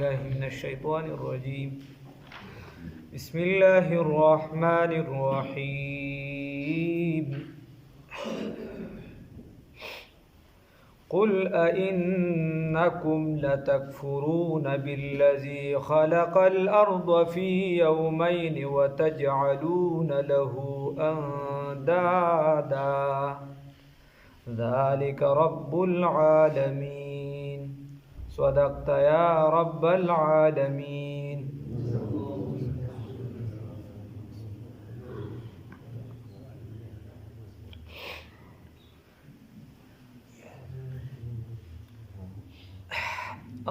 بالله من الشيطان الرجيم. بسم الله الرحمن الرحيم. قل أئنكم لتكفرون بالذي خلق الأرض في يومين وتجعلون له أندادا ذلك رب العالمين. صدقت يا رب العالمين.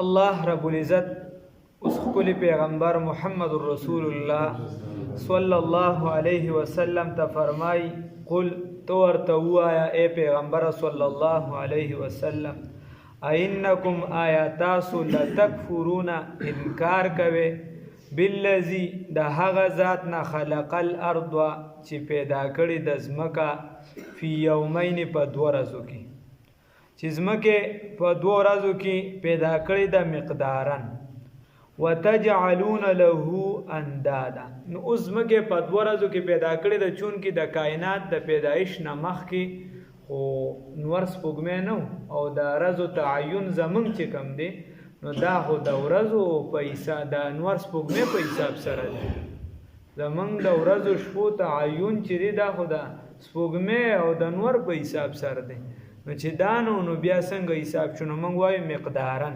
الله رب العزت اس خپل پیغمبر محمد رسول الله صلی الله علیه وسلم ته فرمای قل تو ورته وایا اے پیغمبر صلی الله علیه وسلم اینکم آیاتاسو لتکفرون انکار کوي بالذی د هغه ذات نه خلق الارض چې پیدا کړی د ځمکه فی یومین په دوه ورځو کې چې ځمکه په دوه ورځو کې پیدا کړی د مقدارن وتجعلون له اندادا. نو اوس ځمکه په دوه ورځو کې پیدا کړی د چون کې د کائنات د پیدایش نه مخکې خو نور سپوږمۍ نه او د ورځو تعین زمونږ چې کم دی نو دا خو د ورځو په حساب د نور سپوږمۍ په حساب سره دی. زمونږ د ورځو شپو تعین چې دی دا خو د سپوږمۍ او د نور په حساب سره دی. نو چې دانو نو بیا څنګه حساب شونه موږ وایو مقدارن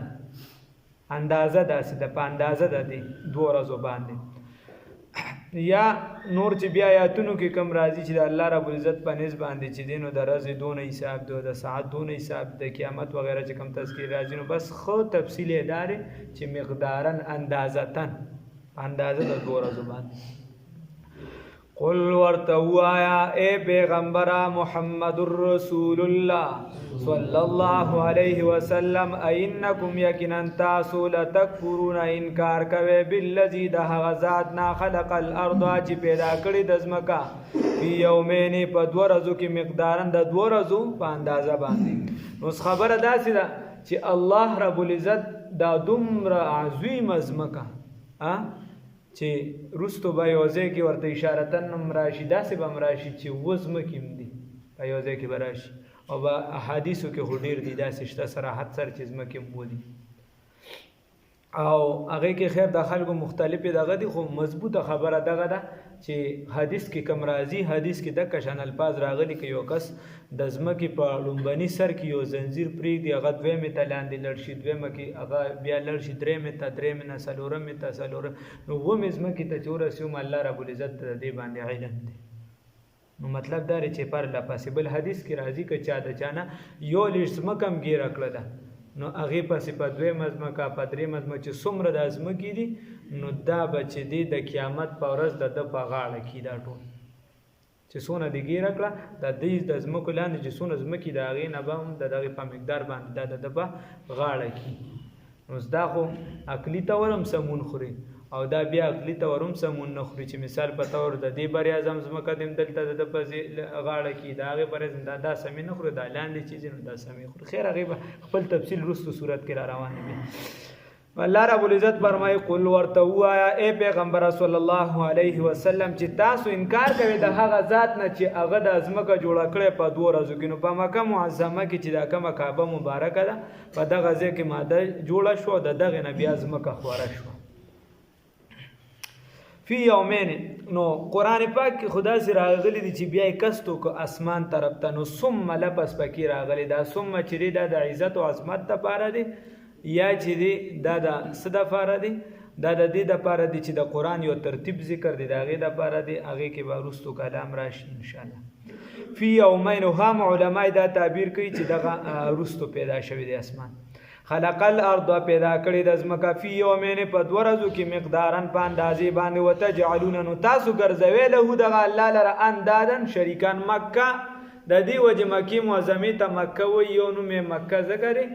اندازه داسې د په اندازه د دې دوه ورځو باندې یا نور چې بیا آیاتونو کې کم راځي چې د الله رب العزت په نسبت باندې چې دینو د ورځې دونه حساب دی د ساعت دونه حساب د قیامت وغیرہ چې کم تذکیر راځي نو بس خو تفصیل ادارې چې مقدارن اندازتن اندازه د دوه ورځو باندې. قل ورته وایا اے پیغمبر محمد رسول الله صلی الله علیه وسلم اینکم یقینا تاسو لتکفرون انکار کوي بالذی د هغه ذات نه خلق الارض چې پیدا کړی د ځمکه په یومین په دوه ورځو کې مقدارن د دوه ورځو په اندازه باندې. نو خبره داسې ده چې الله رب العزت دا دومره عظیم ځمکه چې رستو به یوځای کې ورته اشارتن هم راشي داسې به هم راشي چې وزمکې هم دي په یوځای کې به راشي او به احادیثو کې خو ډېر دي داسې شته صراحت سره چې ځمکې هم بولي او هغې کې خیر د خلکو مختلفې دغه دي خو مضبوطه خبره دغه ده چې حدیث کې کم راځي حدیث کې دغه شان الفاظ راغلي که یو کس د ځمکې په لومبني سر کې یو زنځیر پرېږدي هغه دویمې ته لاندې لړ شي دویمه کې هغه بیا لړ شي درېمې ته درېمې نه څلورمې ته څلورم نو اوومې ځمکې ته چې ورسېږو الله رب العزت د دې باندې علم دی. نو مطلب دا دی چې پر لا پاسبل حدیث کې راځي که چا د چا نه یو لږ ځمکه هم ګیره کړه ده نو هغې پسې په دویمه ځمکه په درېیمه ځمکه چې څومره دا ځمکې دي نو دا به چې دی د قیامت په ورځ د ده په غاړه کې دا ټول چې څونه دې ګیره کړه د دې د ځمکو لاندې چې څونه ځمکې د هغې نه به هم د دغې په مقدار باندې دا د ده په غاړه کې. نو دا خو عقلي طور هم سمون خوري او دا بیا عقلي طور هم سمون نه خوري چې مثال په طور د دې بر اعظم ځمکه دې دلته د ده په غاړه کې د هغې بر اعظم دا سمې نه خوري دا لاندې چیز نو دا سمې خوري. خیر هغې به خپل تفصیل وروستو صورت کې را روان دي. الله رب العزت فرمایي قل ورته ووایه اے پیغمبر صلی الله علیه وسلم چې تاسو انکار کوئ د هغه ذات نه چې هغه د ځمکه جوړه کړې په دوه ورځو کې. نو په مکه معظمه کې چې دا کومه کعبه مبارکه ده په دغه ځای کې ماده جوړه شوه د دغې نه بیا ځمکه خوره شوه فی یومین. نو قرآن پاک کې خدا سي راغلی دي چې بیا یې کستو که اسمان طرف ته نو ثم لپس پکې راغلی دا ثم چې دی دا د عزت او عظمت دپاره دی یا چې دی دا د څه دپاره دی دا د دې دپاره دی چې د قرآن یو ترتیب ذکر دی د هغې دپاره دی هغې کې به وروستو کلام راشي انشاءالله. فی یومین هم علما دا تعبیر کوي چې دغه وروستو پیدا شوی دی اسمان. خلق الارض پیدا کړی د ځمکه فی یومین په دوه ورځو کې مقدارن په اندازې باندې وتجعلون نو تاسو ګرځوی له دغه الله لره اندادن شریکان. مکه د دې وجې مکې معظمې ته مکه وایي یو نوم یې مکه ځکه دی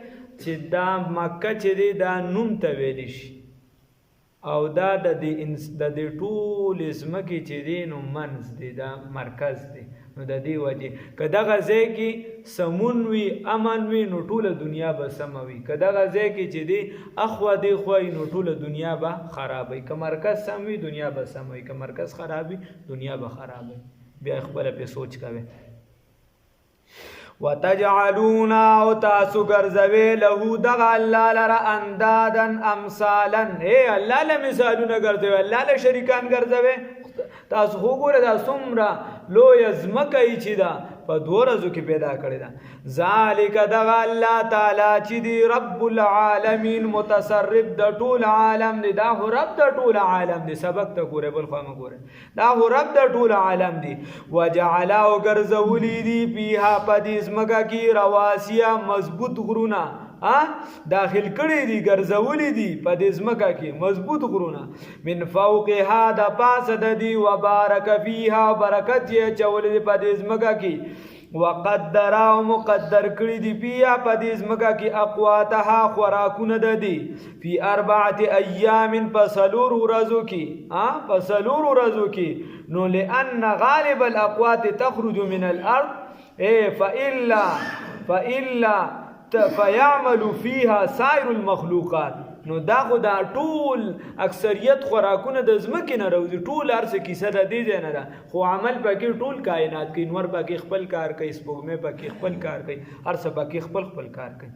چې دا مکه چې دی دا نوم ته ویلی شي او دا د دې ټولې ځمکې چې دی نو منځ دی دا مرکز دی نو د دې وجې که دغه ځای کې سمون وي امن وي نو ټوله دنیا به سمه وي که دغه ځای کې چې دی اخوا دی خوا وي نو ټوله دنیا به خراب وي که مرکز سم وي دنیا به سم وي که مرکز خراب وي دنیا به خراب وي بیا خپله پې سوچ کوئ وتجعلون او تاسو ګرځوي له دغه الله لره اندادن امثالا الله له مثالونه ګرځوي الله له شریکان ګرځوي تاسو خو ګوره دا څومره لویه ځمکه یې چې ده په 2 ورځو کې پیدا کړې ده ذالک دغه الله تعالی چې دی رب العالمین متصرف د ټول عالم دی دا هو رب د ټول عالم دی سبق ته ګوره بل خو ګوره دا هو رب د ټول عالم دی وجعل او ګرځولي دی پیها په دې ځمکه کې رواسیا مضبوط غرونه داخل کړي دي ګرځولي دي په دې ځمکه کې مضبوط غرونه من فوقها د پاسه د دي وبارک فيها برکت یې چولې دي په دې ځمکه کې وقدر او مقدر کړي دي بیا په دې ځمکه کې اقواتها خوراکونه د دي فی 4 ایام فسلور ورځو کې فسلور ورځو کې نو لئن غالب الاقوات تخرج من الارض فإلا فيعمل فيها سائر المخلوقات نو دا خو دا ټول اکثریت خوراکونه د ځمکې نه راوځي ټول هر څه کیسه د دې ځای نه ده خو عمل پکې ټول کائنات کوي نور پکې خپل کار کوي سپوږمۍ پکې خپل کار کوي هر څه پکې خپل کار کوي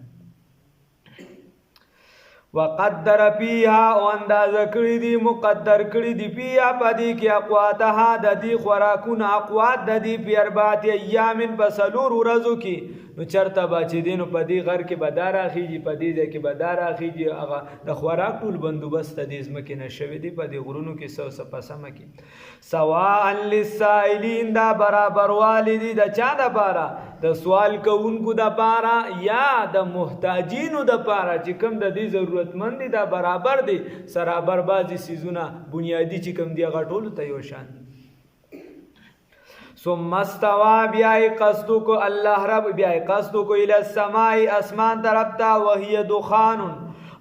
وقدر فيها او اندازه کړی دي مقدر کړی دي فيها پدې کې اقواتها د دې خوراکونه اقوات د دې په 4 ایام بسلور ورځو کې نو چرته با چې دینو په دې غر کې بدار اخیږي په دې ځای کې بدار اخیږي هغه د خوراک ټول بندوبست د دې ځمکې نه شوی دی په دې غرونو کې څه پسمه کې سواء للسائلین دا برابر والدي د چا د پاره د سوال کوونکو د پاره یا د محتاجینو د پاره چې کوم د دې ضرورتمند دي دا برابر دي سرابر بازي سيزونه بنیادی چې کوم دی هغه ټول ته یو شان ثم استوى بیاي قصد کو الله رب بیاي قصد کو الى السماء اسمان طرف تا وهي دخان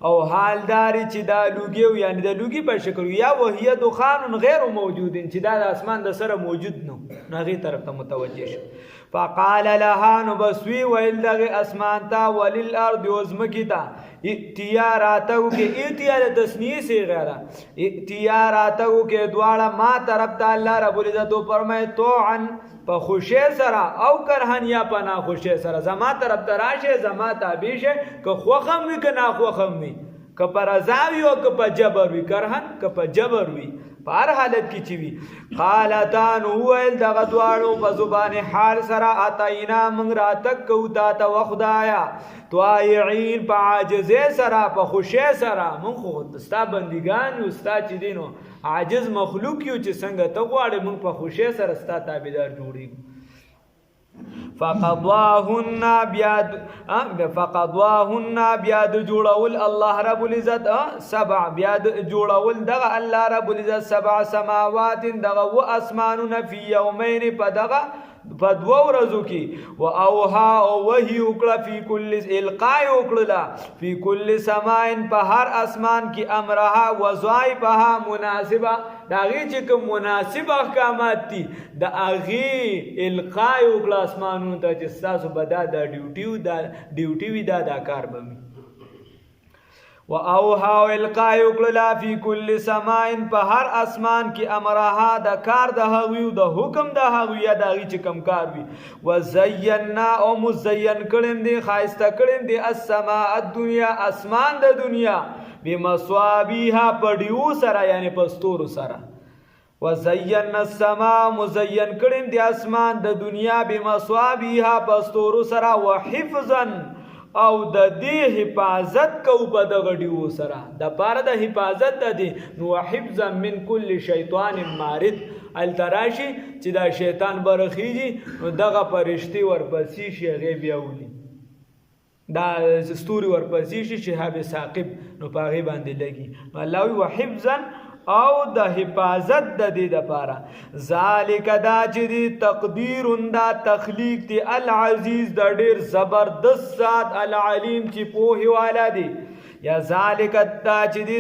او حال داری چې دا لوګیو یعنی د لوګي په شکل یا وهي دخان غیر موجود چې دا د اسمان د سره موجود نو هغه طرف ته متوجه شو فقال لها نبسوي ویل دغه اسمان تا وللارض وزمکتا اتیاراتو کې اتیا د تسنیه سی غیره اتیاراتو کې دواړه ما طرف ته الله رب العزت فرمای تو عن په خوشی سره او کرهن یا په نا خوشی سره زما طرف ته راشه زما تابع شه که خوخم وي که نا خوخم وي که پر رضاوي او که په جبر وي کرهن که په جبر وي په هر حالت کې چې وي قالتان ویل دغه دواړو په زبان حال سره اتینا موږ راتک کو تا ته خدایا طائعين په عاجزه سره په خوشی سره موږ خو ستا بندگان یو ستا چې دینو عاجز مخلوق یو چې څنګه ته غواړې موږ په خوشی سره ستا تابعدار جوړیږو فقضاهن بیاد جوړول الله رب العزت 7 بیاد جوړول دغه الله رب العزت 7 سماوات دغه و اسمانونه فی یومین په دغه په 2 ورځو کې او اوها او وحی وکړه فی کل القاء وکړه فی کل سماء په هر اسمان کې امرها وظائفها مناسبه داغي چې کوم مناسب احکامات دي د اغي القاء وکړه اسمانونو ته چې تاسو بدا د ډیوټي وی دا کار بمي و اوها القاء وکړه فی کل سماء په هر اسمان کې امرها د کار د هغوی د حکم د هغوی د هغوی چې کم کار وي و زینا او مزین کړم دي خاصه کړم دي السماء الدنيا اسمان د دنیا بمصابيها پډیو سره یعنی پستور سره و زینا السماء مزین کړم دي اسمان د دنیا بمصابيها پستور سره و حفظا او د دې حفاظت کو په دغه ډیو سره د پاره د حفاظت د دې نو حفظا من كل شیطان مارد التراشی چې دا شیطان برخیږي نو دغه فرشتي ورپسې شي غیب یولي دا ستوري ورپسې شي شهاب ثاقب نو پاغي باندې لګي الله وی وحفظا او د حفاظت د دې لپاره ذالک دا چې دی تقدیر دا تخلیق دی العزیز د ډیر زبردست ذات العلیم چې په هواله دی یا ذالک دا چې دی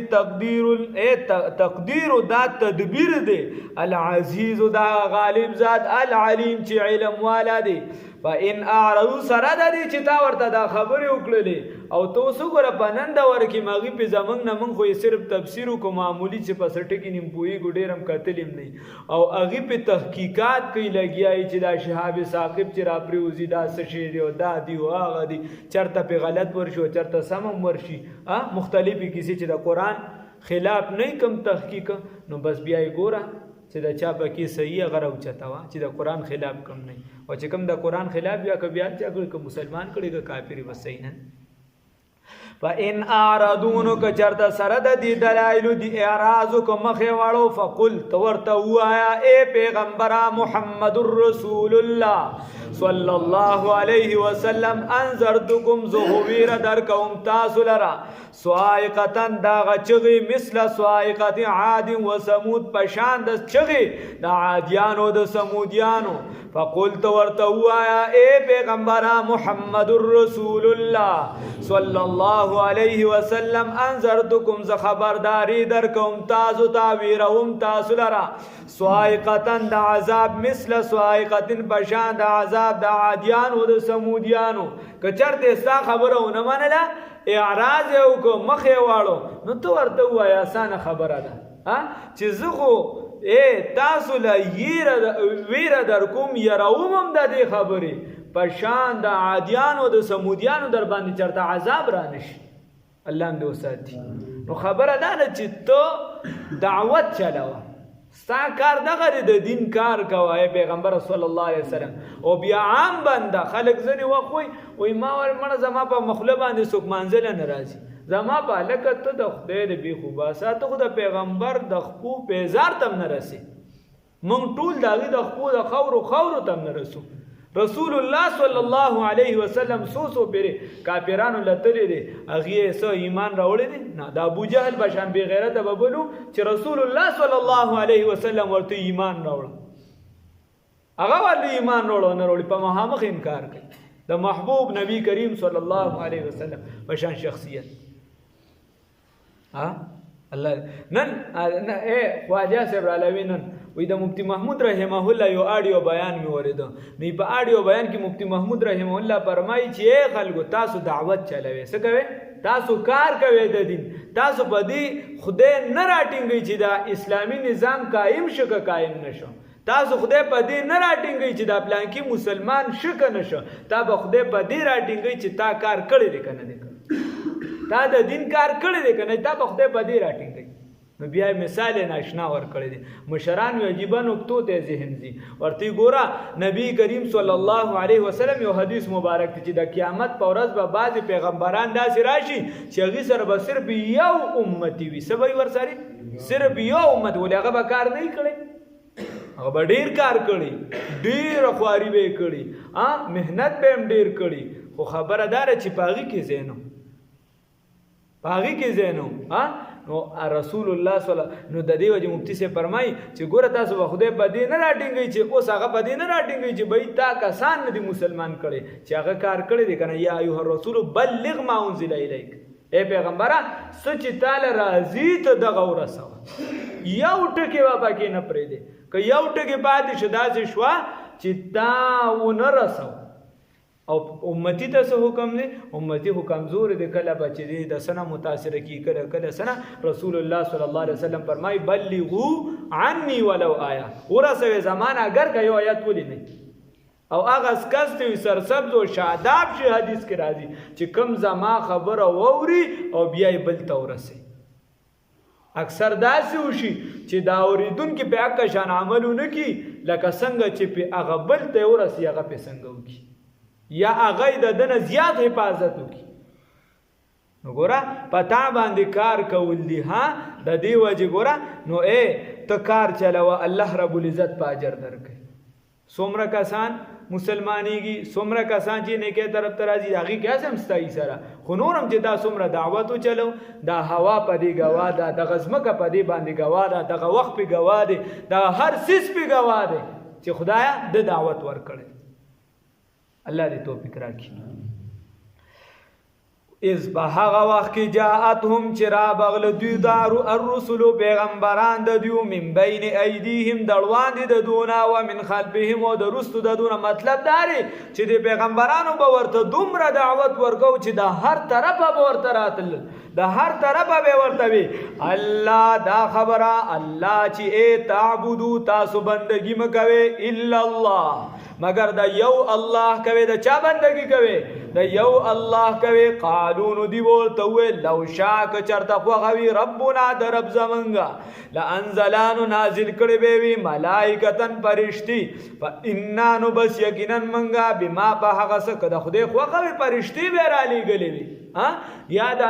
تقدیر دا تدبیر دی العزیز دا غالب ذات العلیم چې علم والا دی فإن اعرضوا سره د دې چې تا ورته دا خبرې وکړلې او تو څو ګره پنند ورکې ماغي په زمنګ نه مونږ خو صرف تفسیر کو معمولی چې په سټ کې نیم پوي ګډیرم کتلم نه او اغي په تحقیقات کوي لګیای چې دا شهاب ثاقب چې را پریوزی دا سشي دی او دا دی او هغه دی چرته په غلط ورشو چرته سمم ورشي مختلفي کیسې چې د قران خلاف نه کم تحقیق نو بس بیا یې ګوره چې دا چا پکې صحیح غره اوچتا وا چې د قران خلاف کم نه او چې کم د قران خلاف بیا ک بیا چې مسلمان کړي ک کافر وسای نه فإن اعرضون ک چرته سره د دې دلایل دی اعراض کو مخه واړو فقل تورته وایا اے پیغمبر محمد رسول الله صلی الله علیه وسلم انذرتکم ذویر در کوم تاسو لرا صاعقتن دا غچغي مثل صاعقت عاد و ثمود پشان د چغي د عادیانو د سمودیانو فقلت ورتوایا اے پیغمبر محمد رسول الله صلی الله علیه وسلم انذرتکم ز خبرداری در کوم تاسو تعبیرهم تاسو لرا صاعقتن د عذاب مثل صاعقتن پشان د عذاب د عادیانو د سمودیانو کچرته ستا خبرونه منله اعراض یو کو مخه واړو نو تو ورته وای آسان خبره ده چې زه خو تاسو لا ویره در کوم يروم د دې خبرې په شان د عادیانو د سمودیانو در باندې چرته عذاب را نشي الله دې وساتي نو خبره ده چې تو دعوت چلاوه ستا کار دغه د دین کار کوه پیغمبر صلی الله علیه وسلم او بیا عام بنده خلک ځنی وخوي وای ما ور مړه زما په مخله باندې څوک منزل نه راځي زما په لکه ته د خدای د بی خوبه ساته خو د پیغمبر د خپو پیزار تم نه رسي مونږ ټول داغي د خپو د خور تم نه رسو رسول الله صلی الله علیه وسلم سو پیری کافرانو لتلی دي اغه سو ایمان راوړی دي نه د ابو جهل بشان بی غیرت ببلو چې رسول الله صلی الله علیه وسلم ورته ایمان راوړ هغه ول ایمان راوړ نه راوړي په مهامخ انکار کوي د محبوب نبی کریم صلی الله علیه وسلم بشان شخصیت الله نن خواجه صاحب علوی نن وی د مفتی محمود رحمه الله یو آډیو بیان می ورید نو په آډیو بیان کې مفتی محمود رحمه الله فرمایي چې خلکو تاسو دعوت چلوي څه کوي تاسو کار کوي د دین تاسو په دې خدای نه راټینګي چې دا اسلامی نظام قائم شګه قائم نشو تاسو خدای په دې نه راټینګي چې دا پلانکی مسلمان شګه نشو تا به خدای په دې راټینګي چې تا کار کړی دی کنه دی تا د دین کار کړی دی کنه تا به خدای په دې راټینګي نو بیا مثال ناشنا ور کړی دي مشران عجیب نقطو ته ذهن دي ورته ګورا نبی کریم صلی الله علیه وسلم یو حدیث مبارک چې د قیامت په ورځ به بعض پیغمبران داسې راشي چې هغه سره به صرف یو امتی وي سبا ور سره صرف یو امت ولغه به کار نه کړي هغه به ډیر کار کړي ډیر خواري به کړي مهنت به هم ډیر کړي خو خبردار چې پاغي کې زینو پاغي کې زینو نو رسول الله صلی الله نو د دې وجه مفتی سے فرمای چې ګوره تاسو به خدای په دې نه راټینګي چې اوس هغه په دې نه راټینګي چې بای تا کسان نه دي مسلمان کړي چې هغه کار کړی دی کنه یا ایه الرسول بلغ ما انزل الیک اے پیغمبره سچ تعالی راضی ته دغه ورسو یو ټکی وا پکې نه پرې دی که یو ټکی پاتې شدا چې شوا چې تا ونه رسو او امتی ته څه حکم دی امتی خو کمزور دی کله بچی دی د سنه متاثر کی کله سنه رسول الله صلی الله علیه وسلم فرمای بلغوا عني ولو آیه ورسوي زمان اگر که یو آیت ولې نه او هغه اسکست سرسبز او شاداب شي حدیث کې راځي چې کم زما خبره ووري او بیا بل ته ورسي اکثر داسې وشي چې دا اوریدونکو په حق شان عملونه کی لکه څنګه چې په هغه بل ته ورسي هغه په څنګه وکي یا هغه د دنه زیات حفاظت وکي نو ګوره پتا باندې کار کول دي د دې وجه ګوره نو ته کار چلاوه الله رب العزت په اجر درکړي څومره کسان مسلمانېږي څومره کسان چې نیکه طرف ته راځي هغه کې هم ستایي سره خو نورم چې دا څومره دعوت وچلو دا هوا په دې گواه ده د غزمکه په دې باندې گواه ده دغه وخت په گواه ده دا هر سیس په گواه ده چې خدایا د دعوت ورکړي الله دې توفیق راکړي از په هغه وخت کې جاءتهم چې رابغل دوی دارو الرسل پیغمبران د دوی من بین ایدیهم د وړاندې د دونه او من خلفهم او د رستو د دونه. مطلب داري چې د پیغمبرانو به ورته دومره دعوت ورکو چې د هر طرفه به ورته راتل، د هر طرفه به ورته وي الله دا خبره الله چې ای تعبدو تاسو بندگی مکوي الا الله مگر د یو الله کوي. د چا بندگی کوي؟ د یو الله کوي. قالو نو دی ورته ویل لو شاک چرته خوغوي ربنا د رب زمونږه لانزلانو نازل کړي به وي ملائکتن فرشتي فإنا نو بس یقینا منګه بما په هغه څه کده خدای خوغوي فرشتي به را لېږلي وي. یاد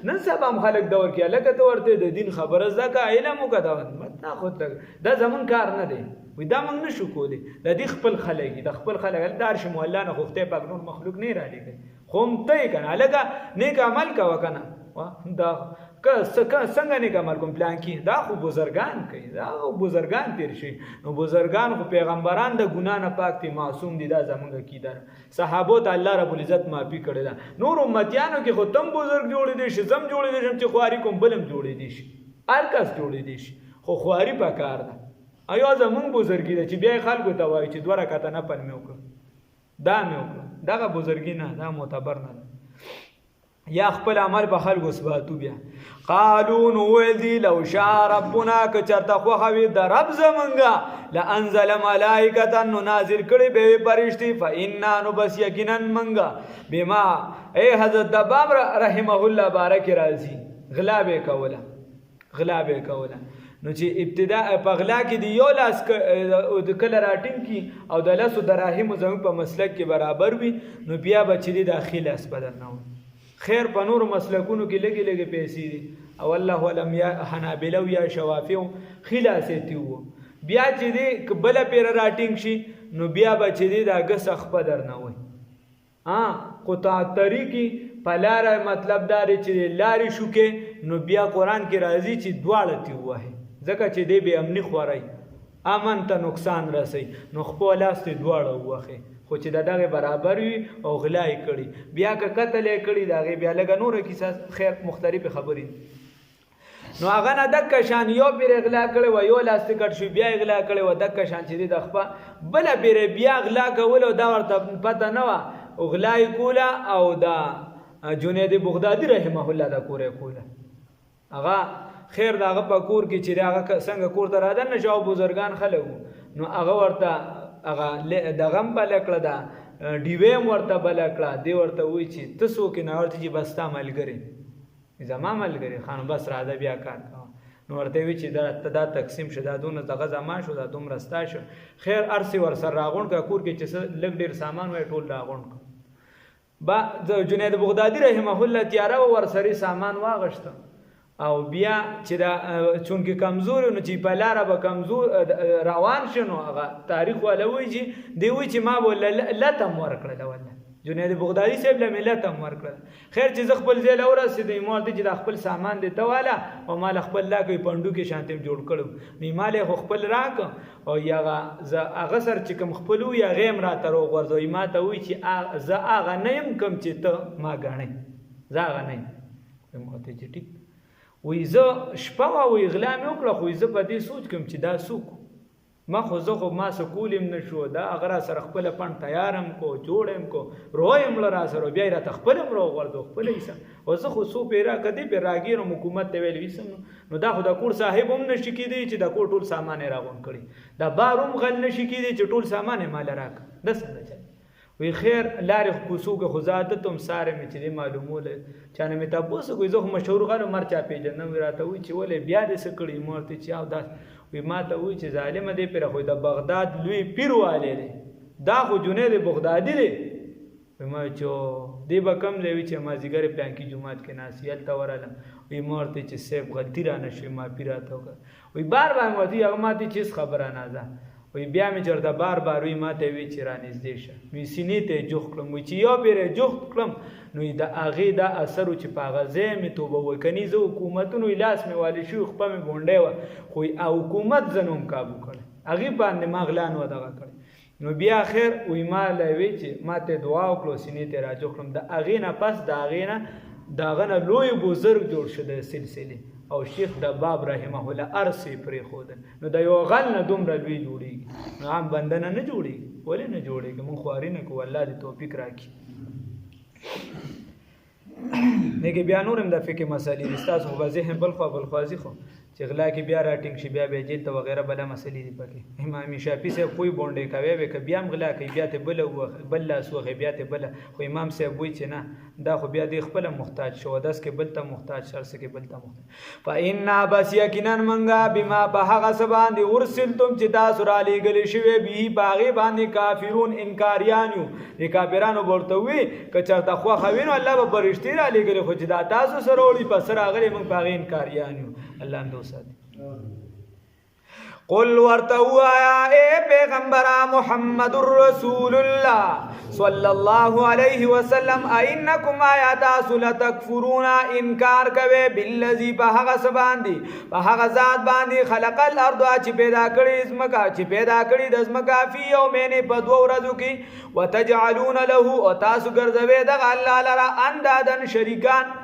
نن سبا هم خلک دور کې لکه ته ورته د دین خبره زکه علم وکړه مت خود دا زمون کار نه دی وي دا موږ نشو کولی. د دې خپل خلک د خپل خلک دار شي مولا نه خفته پاک نور مخلوق نه را لګي خو هم ته کنه لکه نیک عمل کا وکنه دا څنګه نیک عمل کوم پلان کې دا خو بزرگان کوي دا خو بزرگان تیر شي نو بزرگان خو پیغمبران د ګنا نه پاک دي معصوم دي دا زمونږ کیدار صحابو ته الله رب العزت معافي کړی دا. نور امتیانو کې خو تم بزرگ جوړې دي شي زم جوړې دي چې خواري کوم بلم جوړې دي شي هر کس جوړې دي شي خو خواري پکار ده. ايو زمون بزرګي ده چې بیا خلکو ته وایي چې دوه رکعاته نه پن مې وکړه دا مې وکړه دغه بزرګي نه دا معتبر نه یا خپل عمل په خلکو ثباتو. بیا قالو نو ویل لو شاء ربنا که چرته خو خوي د رب زمونږه لانزل ملائکه نو نازل کړي به فرشتي فإنا نو بس یقینا منګه بما اے حضرت دباب رحمه الله بارک راضي غلابه کوله نو چې ابتدا په غلا کې دی یو لاس د کله راټینګ کی او د لاسو دراهم زموږ په مسلک کې برابر وي نو بیا بچی داخله اس بدل نه خیر په نور مسلکونو کې لګي لګي پیسې دي او الله علم یا حنابلو یا شوافیو خلاصې تیو بیا چې دی قبل پیر راټینګ شي نو بیا بچی دی دا غسخ بدل نه وي قطع طریقی پلار مطلب دار چې لاري شوکه نو بیا قران کې راځي چې دواړه تی وای ځکه چې دی به امني خورای امن ته نقصان رسي نو خپل لاس ته دواړه وخه خو چې دغه برابر وي او غلای کړي بیا که قتل کړي دغه بیا لګ نور کیسه خیر مختلف خبرې نو هغه نه دک شان یو پیر اغلا کړي و یو لاس ته کټ شو بیا اغلا کړي و دک شان چې د خپل بل پیر بیا اغلا کول او دا ورته پته نه و غلای کولا او دا جنید بغدادي رحمه الله دا کوره کوله هغه خیر داغه په کور کې چې هغه څنګه کور ته راځن نشو بزرگان خلک نو هغه ورته هغه دغم بلکړه دا ډیویم ورته بلکړه دی ورته وی چې تاسو کې نه ورته چې بس تا ملګری زما ملګری خان بس راځه بیا کار نو ورته وی چې دا تقسیم شوه دا دونه دغه زما شو دا دوم رستا شو خیر ارسي ور سر راغون کا کور کې چې لګ ډیر سامان وای ټول راغون با جنید بغدادي رحمه الله تیاره ور سری سامان واغشت او بیا چې دا چونکه کمزور نو چې په لار به کمزور روان شنو هغه تاریخ ولوي چې دی وی چې ما بول لته مور کړل ولا جنید بغدادي صاحب له ملت مور کړل خیر چې خپل ځای لور رسیدې مور ته چې خپل سامان دی ته والا او مال خپل لا کوي پندو کې شانتم جوړ کړو نی مال خپل راک او یاغه هغه سر چې کوم خپلو یا غیم را تر ورځوي ما ته وی چې ز هغه نیم کم چې ته ما غاڼې زاغه نه موته چې ټیک وې زه شپه او اغلا مې وکړه خو زه په دې سوچ کوم چې دا سوق ما خو زه خو ما سکولم نشو دا اگر سره خپل پن تیارم کو جوړم کو رویم لرا سره بیا را تخپلم رو ورته خپل ایسه او زه خو سو پیرا کدی به راګیرم حکومت ته ویل وسم نو دا خو د کور صاحب هم نشي کېدی چې د کور ټول سامان راغون کړي دا باروم غل نشي کېدی چې ټول سامان مال راک د څنګه وی خیر لارې کوسو کې خزاده تم ساره مې چې معلوموله چانه مې تاسو کوی زه مشهور غره مرچا پیژنم راته وی چې ولې بیا دې سکړی مورته چې او دا وی ما ته وی چې ظالم دې پر خو د بغداد لوی پیرواله دی دا خو جنید بغدادي دی ما چې دې به کم دی چې ما زیګر پلان کې جمعات کې ناسیل تا وراله وی مورته چې سیب غلطی را نشي ما پیراته وی بار بار مو دې هغه ما دې چیز خبره نه ده وی بیا می چرته بار بار وی ما ته وی چې را نږدې شه می سینې ته جوخ کړم وی چې یو پیره جوخ کړم نو دا اغه دا اثر چې پاغه می توبه وکني زه حکومتونو لاس می والی شو خپل می بونډه و خو حکومت زنوم کابو کړ اغه باندې مغلان و دغه کړ نو بیا خیر وی ما لوي چې ما ته دعا وکړو سینې ته را جوخ کړم دا اغه نه پس دا اغه نه داغه نه لوی بزرګ جوړ شو د سلسله او شیخ دباب رحمه الله ارسي پرې خود نو د یو غل نه دومره لوی جوړیږي نو عام بندنه نه جوړیږي ولې نه جوړیږي مونږ خواري نه کوو الله دې توفیق راکړي نګي بیا نورم د فقه مسالې دي تاسو په ذهن بل خو چې غلا کې بیا راټینګ شي بیا به جیل ته وغیرہ بل مسلې دي پکې امام شافعي صاحب کوئی بونډې کوي به ک بیا غلا کوي بیا ته بل لاس وغه بیا ته بل خو امام صاحب وایي چې نه دا خو بیا د خپل محتاج شو داس کې بل ته محتاج شرس کې بل ته محتاج فإن بس یقینا منغا بما په هغه سبان دي ورسلتم چې تاسو را لېګل شوی به باغې باندې کافرون انکاریان یو کافرانو ورته وي ک چرته خو خوینو الله به برشتي را لېګل خو چې دا تاسو سره وړي په سره غلي موږ باغې انکاریان یو الله اندو ساتي قل ورتوا يا پیغمبر محمد رسول الله صلى الله عليه وسلم انكم آیات تکفرون انکار کوي بالذي بهغه سباندي بهغه ذات باندې خلق الارض چې پیدا کړی اسمکا چې پیدا کړی د اسمکا فی یومین په دوه ورځو کې وتجعلون له او تاسو ګرځوي د الله لرا اندادن شریکان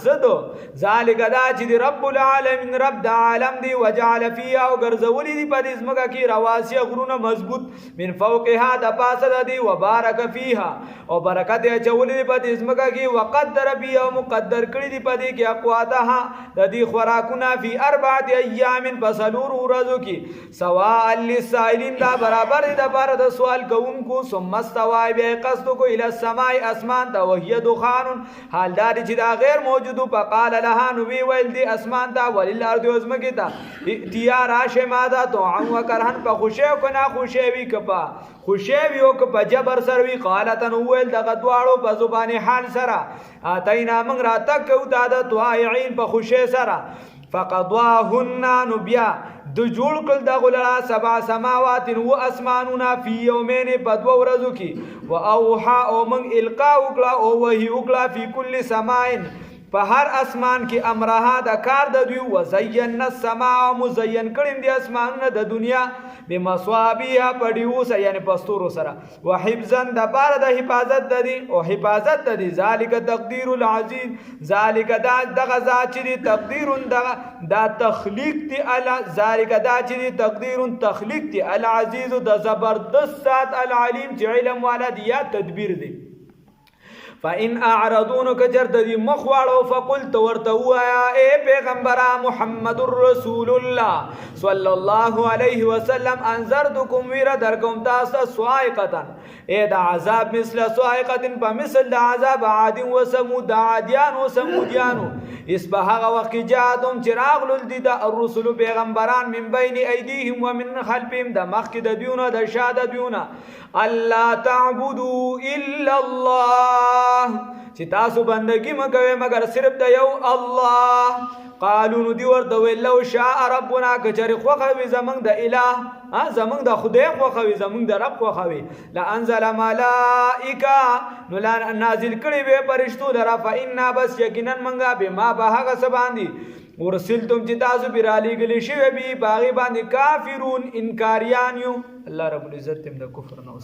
زدو ذالک دا چې رب العالمین رب د عالم دی وجعل فيها او ګرځولې دی په دې اسمکا کې رواسي غرونه مضبوط من فوقها د پاسه دی وبارک فيها او برکت یې چولې په دې اسمکا کې وقدر بیا مقدر کړی دی په دې کې اقواتها د دې خوراکونه فی 4 ایام فسلور ورځو کې سواء للسائلین دا برابر دی د بار د سوال کوونکو ثم استوى بقصد کو الى السماء اسمان ته وهي دخان حال دا چې دا غیر موجودو فقال لها نبي ويل دي اسمان تا وللارض وزمکی تا اتیا راشه مادا تو عن وکرهن په خوشی کو نا خوشی وی کپا خوشی وی او کپا جبر سر وی قالتن ويل دغه دواړو په زبان حال سره اتینا من را تک او داده توایعين په خوشی سره فقضاهن نبيا د جوړ کړ د غلرا 7 سماوات و اسمانونه فی یومین په دوه ورځو کې واوحى او من القاء وکړه او وحی وکړه فی کل سماین په هر اسمان کې امرها د کار د دوی وزینا السماء مزین کړم دي اسمانونه د دنیا بمصابيها پډیو سره یعنی پستورو سره وحفظا د بار د حفاظت د دي او حفاظت د دي ذالک تقدیر العزیز ذالک دغه ذات چې تقدیر دا تخلیق دي الا ذالک دا چې تقدیر تخلیق دي العزیز د زبردست ذات العلیم چې علم والا دی یا تدبیر دی فإن اعرضون کجر دی مخواړو فقلت ورتوا اے پیغمبر محمد رسول الله صلی الله علیه وسلم انذرتکم ویر درکم تاسو صاعقه اے د عذاب مثل صاعقه په مثل د عذاب عاد و ثمود عادیان و ثمودیان اسبهغه وقت جادم چراغ لل دي د الرسل پیغمبران من بین ایدیهم ومن خلفهم د مخک د دیونه د شاده دیونه الله تعبدوا الا الله چې تاسو بندگی مکوئ مگر صرف د یو الله قالو نو دی ورته ویل لو شاء ربنا کچری خوخوي زمنګ د اله زمنګ د خدای خوخوي زمنګ د رب خوخوي لانزل ملائکه نو نازل کړي به فرشتو لرا فإنا بس یقینا منګه بما بهغه سباندي ورسلتم چې تاسو برالی گلی شوی بی باغی باندې کافرون انکاریان یو الله رب العزت تم د کفر نو